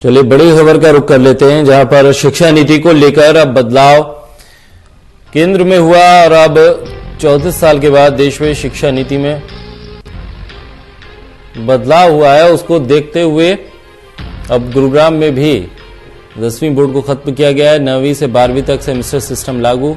चलिए बड़ी खबर का रुख कर लेते हैं, जहां पर शिक्षा नीति को लेकर अब बदलाव केंद्र में हुआ और अब 34 साल के बाद देश में शिक्षा नीति में बदलाव हुआ है। उसको देखते हुए अब गुरुग्राम में भी 10वीं बोर्ड को खत्म किया गया है। 9वीं से 12वीं तक सेमेस्टर सिस्टम लागू।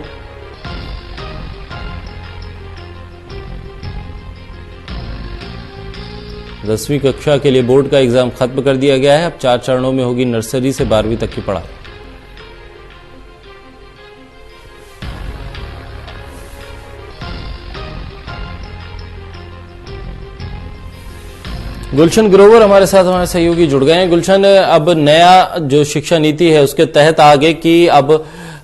दसवीं कक्षा के लिए बोर्ड का एग्जाम खत्म कर दिया गया है। अब 4 चरणों में होगी नर्सरी से 12वीं तक की पढ़ाई। गुलशन ग्रोवर हमारे साथ हमारे सहयोगी जुड़ गए हैं। गुलशन, अब नया जो शिक्षा नीति है उसके तहत आगे की अब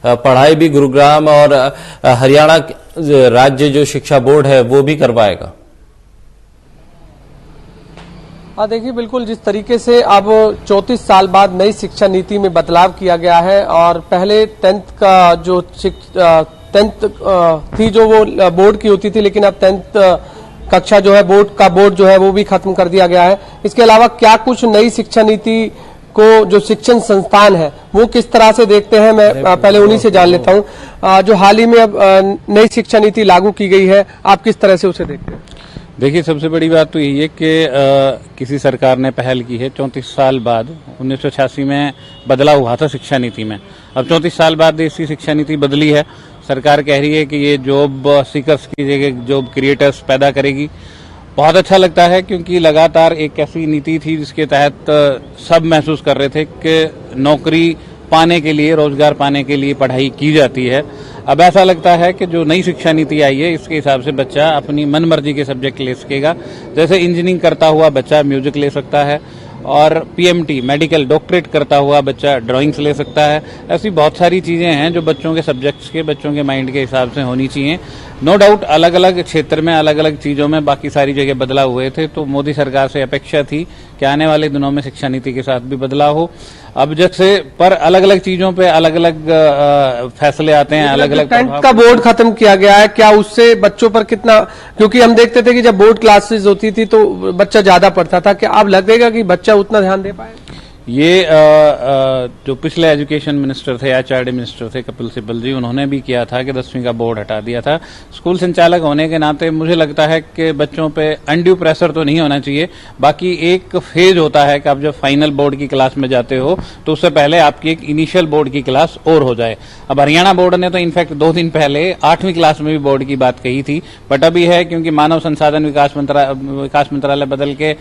पढ़ाई भी गुरुग्राम और हरियाणा राज्य जो शिक्षा बोर्ड है वो भी करवाएगा। देखिए, बिल्कुल जिस तरीके से अब 34 साल बाद नई शिक्षा नीति में बदलाव किया गया है और पहले 10th का जो 10th थी जो वो बोर्ड की होती थी, लेकिन अब 10th कक्षा जो है बोर्ड जो है वो भी खत्म कर दिया गया है। इसके अलावा क्या कुछ नई शिक्षा नीति को जो शिक्षण संस्थान है वो किस तरह से देखते हैं, मैं पहले उन्हीं से जान लेता हूं। जो हाल ही में अब नई शिक्षा नीति लागू की गई है, आप किस तरह से उसे देखते हैं? देखिए, सबसे बड़ी बात तो यही है कि किसी सरकार ने पहल की है। 34 साल बाद 1986 में बदलाव हुआ था शिक्षा नीति में। अब 34 साल बाद देश की शिक्षा नीति बदली है। सरकार कह रही है कि ये जॉब सीकर्स की जगह जॉब क्रिएटर्स पैदा करेगी। बहुत अच्छा लगता है, क्योंकि लगातार एक ऐसी नीति थी जिसके तहत सब महसूस कर रहे थे कि नौकरी पाने के लिए, रोजगार पाने के लिए पढ़ाई की जाती है। अब ऐसा लगता है कि जो नई शिक्षा नीति आई है इसके हिसाब से बच्चा अपनी मनमर्जी के सब्जेक्ट ले सकेगा। जैसे इंजीनियरिंग करता हुआ बच्चा म्यूजिक ले सकता है और पीएमटी मेडिकल डॉक्टरेट करता हुआ बच्चा ड्राइंग्स ले सकता है। ऐसी बहुत सारी चीजें हैं जो बच्चों के सब्जेक्ट्स के, बच्चों के माइंड के हिसाब से होनी चाहिए। नो डाउट अलग अलग क्षेत्र में, अलग अलग चीजों में बाकी सारी जगह बदलाव हुए थे, तो मोदी सरकार से अपेक्षा थी कि आने वाले दिनों में शिक्षा नीति के साथ भी बदलाव हो। अब जैसे पर अलग अलग चीजों पे अलग अलग फैसले आते हैं, अलग अलग। 10th का बोर्ड खत्म किया गया है, क्या उससे बच्चों पर कितना, क्योंकि हम देखते थे कि जब बोर्ड क्लासेस होती थी तो बच्चा ज्यादा पढ़ता था, क्या अब लगेगा कि बच्चा उतना ध्यान दे पाए? ये जो पिछले एजुकेशन मिनिस्टर थे, एचआरडी मिनिस्टर थे कपिल सिब्बल जी, उन्होंने भी किया था कि 10वीं का बोर्ड हटा दिया था। स्कूल संचालक होने के नाते मुझे लगता है कि बच्चों पे अनड्यू प्रेशर तो नहीं होना चाहिए। बाकी एक फेज होता है कि आप जब फाइनल बोर्ड की क्लास में जाते हो तो उससे पहले आपकी एक इनिशियल बोर्ड की क्लास और हो जाए। अब हरियाणा बोर्ड ने तो इनफैक्ट 2 दिन पहले 8वीं क्लास में भी बोर्ड की बात कही थी, बट अभी है क्योंकि मानव संसाधन विकास मंत्रालय बदल के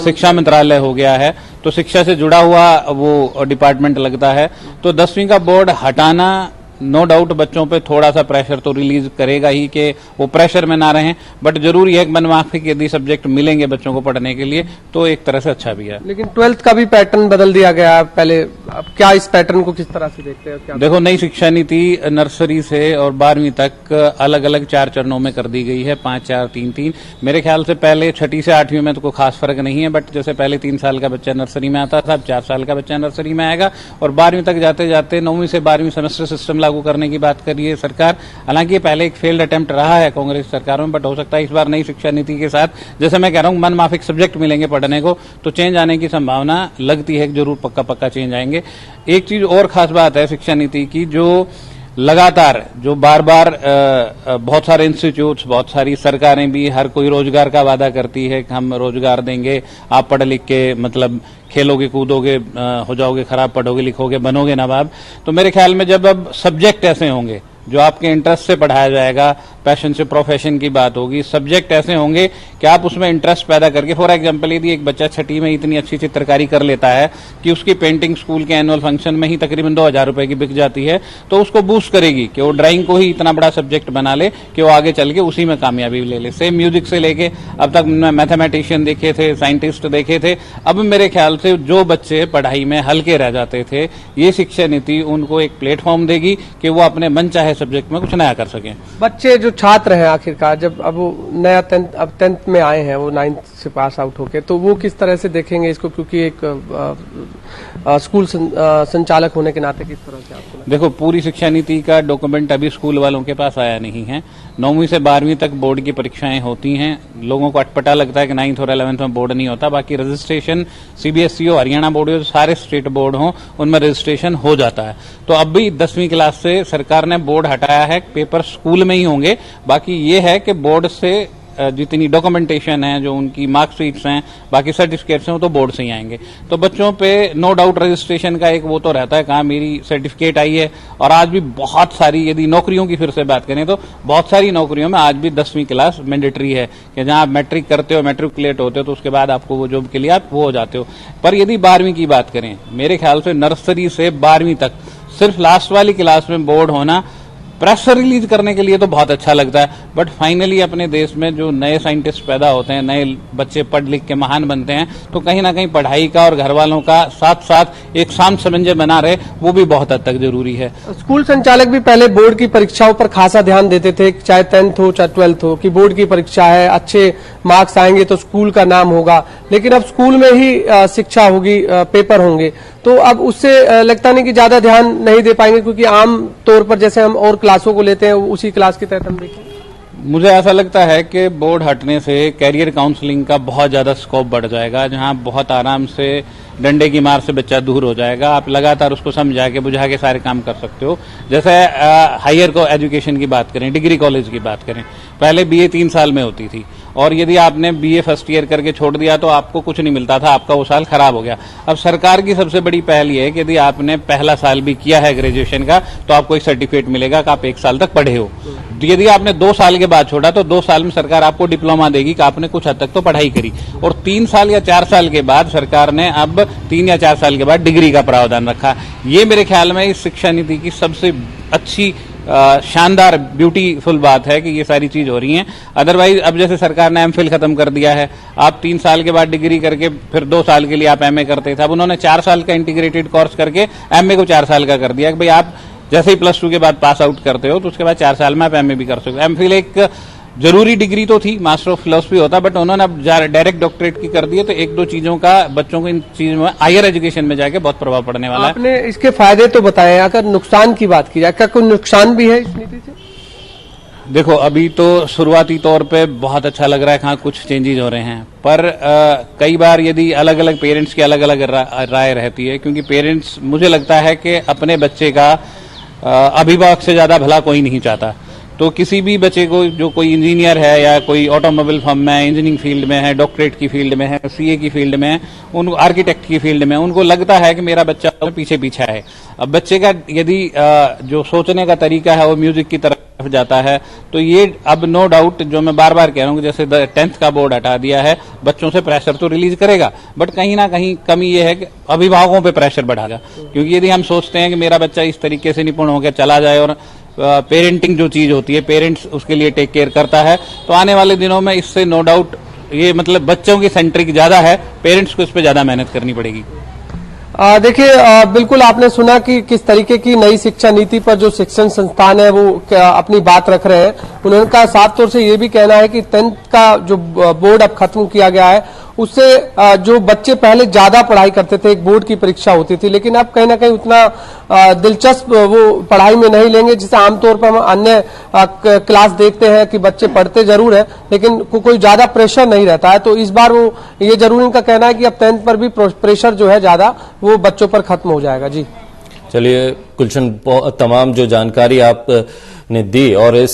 शिक्षा मंत्रालय हो गया है, तो शिक्षा से जुड़ा हुआ वो डिपार्टमेंट लगता है। तो 10वीं का बोर्ड हटाना नो डाउट बच्चों पे थोड़ा सा प्रेशर तो रिलीज करेगा ही कि वो प्रेशर में ना रहें, बट जरूरी है कि मनमाफिक यदि सब्जेक्ट मिलेंगे बच्चों को पढ़ने के लिए तो एक तरह से अच्छा भी है। लेकिन 12th का भी पैटर्न बदल दिया गया है पहले, अब क्या इस पैटर्न को किस तरह से देखते हैं? क्या देखो, नई शिक्षा नीति नर्सरी से और 12वीं तक अलग अलग 4 चरणों में कर दी गई है, 5, 4, 3, 3। मेरे ख्याल से पहले 6ठी से 8वीं में तो कोई खास फर्क नहीं है, बट जैसे पहले 3 साल का बच्चा नर्सरी में आता था, अब 4 साल का बच्चा नर्सरी में आएगा। और 12वीं तक जाते जाते 9वीं से 12वीं सेमेस्टर सिस्टम लागू करने की बात करी है सरकार। हालांकि ये पहले एक फेल्ड अटेम्प्ट रहा है कांग्रेस सरकारों में, बट हो सकता है इस बार नई शिक्षा नीति के साथ, जैसे मैं कह रहा हूं, मनमाफिक सब्जेक्ट मिलेंगे पढ़ने को, तो चेंज आने की संभावना लगती है कि जरूर पक्का चेंज आएंगे। एक चीज और खास बात है शिक्षा नीति की, जो लगातार जो बार बार बहुत सारे इंस्टीट्यूट्स, बहुत सारी सरकारें भी, हर कोई रोजगार का वादा करती है कि हम रोजगार देंगे, आप पढ़ लिख के मतलब खेलोगे कूदोगे, हो जाओगे खराब, पढ़ोगे लिखोगे, बनोगे नवाब। तो मेरे ख्याल में जब अब सब्जेक्ट ऐसे होंगे जो आपके इंटरेस्ट से पढ़ाया जाएगा, पैशन से प्रोफेशन की बात होगी, सब्जेक्ट ऐसे होंगे कि आप उसमें इंटरेस्ट पैदा करके, फॉर एग्जांपल यदि एक बच्चा 6ठी में इतनी अच्छी चित्रकारी कर लेता है कि उसकी पेंटिंग स्कूल के एनुअल फंक्शन में ही तकरीबन 2000 रुपए की बिक जाती है, तो उसको बूस्ट करेगी कि वो ड्राइंग को ही इतना बड़ा सब्जेक्ट बना ले कि वो आगे चल के उसी में कामयाबी ले ले। सेम म्यूजिक से लेके अब तक मैथमेटिशियन देखे थे, साइंटिस्ट देखे थे। अब मेरे ख्याल से जो बच्चे पढ़ाई में हल्के रह जाते थे, ये शिक्षा नीति उनको एक प्लेटफॉर्म देगी कि वो अपने मन चाहे सब्जेक्ट में कुछ नया कर सकें। बच्चे जो छात्र हैं आखिरकार जब अब वो नया 10th में आए हैं, वो 9th से पास आउट होके, तो वो किस तरह से देखेंगे इसको? क्योंकि एक स्कूल संचालक होने के नाते किस तरह से आपको? देखो, पूरी शिक्षा नीति का डॉक्यूमेंट अभी स्कूल वालों के पास आया नहीं है। 9वीं से 12वीं तक बोर्ड की परीक्षाएं होती हैं। लोगों को अटपटा लगता है कि 9th और 11th में बोर्ड नहीं होता। बाकी रजिस्ट्रेशन सीबीएसई हो, हरियाणा बोर्ड हो, सारे स्टेट बोर्ड हो, उनमें रजिस्ट्रेशन हो जाता है। तो अब भी 10वीं क्लास से सरकार ने बोर्ड हटाया है, पेपर स्कूल में ही होंगे। बाकी ये है कि बोर्ड से जितनी डॉक्यूमेंटेशन है, जो उनकी मार्कशीट्स हैं, बाकी सर्टिफिकेट्स हैं, वो तो बोर्ड से ही आएंगे। तो बच्चों पे नो डाउट रजिस्ट्रेशन का एक वो तो रहता है, कहाँ मेरी सर्टिफिकेट आई है। और आज भी बहुत सारी, यदि नौकरियों की फिर से बात करें तो बहुत सारी नौकरियों में आज भी 10वीं क्लास मैंडेटरी है कि जहां आप मैट्रिक करते हो, मैट्रिकुलेट होते हो, तो उसके बाद आपको वो जॉब के लिए आप वो हो जाते हो। पर यदि 12वीं की बात करें, मेरे ख्याल से नर्सरी से 12वीं तक सिर्फ लास्ट वाली क्लास में बोर्ड होना प्रेशर रिलीज करने के लिए तो बहुत अच्छा लगता है। बट फाइनली अपने देश में जो नए साइंटिस्ट पैदा होते हैं, नए बच्चे पढ़ लिख के महान बनते हैं, तो कहीं ना कहीं पढ़ाई का और घर वालों का साथ साथ एक साम समंजय बना रहे, वो भी बहुत हद तक जरूरी है। स्कूल संचालक भी पहले बोर्ड की परीक्षाओं पर खासा ध्यान देते थे, चाहे 10th हो चाहे 12th हो, कि बोर्ड की परीक्षा है, अच्छे मार्क्स आएंगे तो स्कूल का नाम होगा। लेकिन अब स्कूल में ही शिक्षा होगी, पेपर होंगे, तो अब उससे लगता नहीं कि ज्यादा ध्यान नहीं दे पाएंगे, क्योंकि आम तौर पर जैसे हम और क्लासों को लेते हैं उसी क्लास के तहत हम देखें। मुझे ऐसा लगता है कि बोर्ड हटने से कैरियर काउंसलिंग का बहुत ज्यादा स्कोप बढ़ जाएगा, जहां बहुत आराम से डंडे की मार से बच्चा दूर हो जाएगा। आप लगातार उसको समझा के बुझा के सारे काम कर सकते हो। जैसे हायर को एजुकेशन की बात करें, डिग्री कॉलेज की बात करें, पहले बीए 3 साल में होती थी, और यदि आपने बीए फर्स्ट ईयर करके छोड़ दिया तो आपको कुछ नहीं मिलता था, आपका वो साल खराब हो गया। अब सरकार की सबसे बड़ी पहल ये है कि यदि आपने पहला साल भी किया है ग्रेजुएशन का, तो आपको एक सर्टिफिकेट मिलेगा कि आप 1 साल तक पढ़े हो। यदि आपने 2 साल के बाद छोड़ा तो 2 साल में सरकार आपको डिप्लोमा देगी कि आपने कुछ हद तक तो पढ़ाई करी। और 3 साल या 4 साल के बाद सरकार ने अब 3 या 4 साल के बाद डिग्री का प्रावधान रखा। ये मेरे ख्याल में इस शिक्षा नीति की सबसे अच्छी शानदार ब्यूटीफुल बात है कि ये सारी चीज हो रही है। अदरवाइज अब जैसे सरकार ने एमफिल खत्म कर दिया है, आप 3 साल के बाद डिग्री करके फिर 2 साल के लिए आप एमए करते थे। अब उन्होंने 4 साल का इंटीग्रेटेड कोर्स करके एमए को 4 साल का कर दिया कि भाई आप जैसे ही +2 के बाद पास आउट करते हो तो उसके बाद 4 साल में आप एमए भी कर सकते हो। एमफिल एक जरूरी डिग्री तो थी, मास्टर ऑफ फिलोसफी होता, बट उन्होंने अब डायरेक्ट डॉक्टरेट की कर दी है। तो 1-2 चीजों का बच्चों को इन चीजों में हायर एजुकेशन में जाके बहुत प्रभाव पड़ने वाला है। आपने इसके फायदे तो बताए, अगर नुकसान की बात की जाए, क्या कोई नुकसान भी है इस नीति से? देखो, अभी तो शुरुआती तौर पे बहुत अच्छा लग रहा है, हाँ कुछ चेंजेस हो रहे हैं, पर कई बार यदि अलग अलग पेरेंट्स की अलग अलग राय रहती है, क्योंकि पेरेंट्स, मुझे लगता है कि अपने बच्चे का अभिभावक से ज्यादा भला कोई नहीं चाहता। तो किसी भी बच्चे को, जो कोई इंजीनियर है या कोई ऑटोमोबाइल फर्म में है, इंजीनियरिंग फील्ड में है, डॉक्टरेट की फील्ड में है, सीए की फील्ड में है, उनको आर्किटेक्ट की फील्ड में, उनको लगता है कि मेरा बच्चा पीछे पीछे है। अब बच्चे का यदि जो सोचने का तरीका है वो म्यूजिक की तरफ जाता है, तो ये अब नो डाउट, जो मैं बार बार कह रहा हूँ कि जैसे 10th का बोर्ड हटा दिया है, बच्चों से प्रेशर तो रिलीज करेगा, बट कहीं ना कहीं कमी ये है कि अभिभावकों पे प्रेशर बढ़ाएगा। क्योंकि यदि हम सोचते हैं कि मेरा बच्चा इस तरीके से निपुण होकर चला जाए, और पेरेंटिंग जो चीज होती है, पेरेंट्स उसके लिए टेक केयर करता है, तो आने वाले दिनों में इससे नो डाउट ये मतलब बच्चों की सेंट्रिक ज्यादा है, पेरेंट्स को इस पे ज्यादा मेहनत करनी पड़ेगी। देखिए, बिल्कुल आपने सुना कि किस तरीके की नई शिक्षा नीति पर जो शिक्षण संस्थान है वो अपनी बात रख रहे हैं। उनका साफ तौर से ये भी कहना है कि 10th का जो बोर्ड अब खत्म किया गया है, उससे जो बच्चे पहले ज्यादा पढ़ाई करते थे, एक बोर्ड की परीक्षा होती थी, लेकिन अब कहीं ना कहीं उतना दिलचस्प वो पढ़ाई में नहीं लेंगे, जिसे आमतौर पर हम अन्य क्लास देखते हैं कि बच्चे पढ़ते जरूर है लेकिन कोई ज्यादा प्रेशर नहीं रहता है। तो इस बार वो ये जरूर इनका कहना है कि अब 10th पर भी प्रेशर जो है ज्यादा वो बच्चों पर खत्म हो जाएगा। जी चलिए गुलशन, तमाम जो जानकारी आपने दी और इस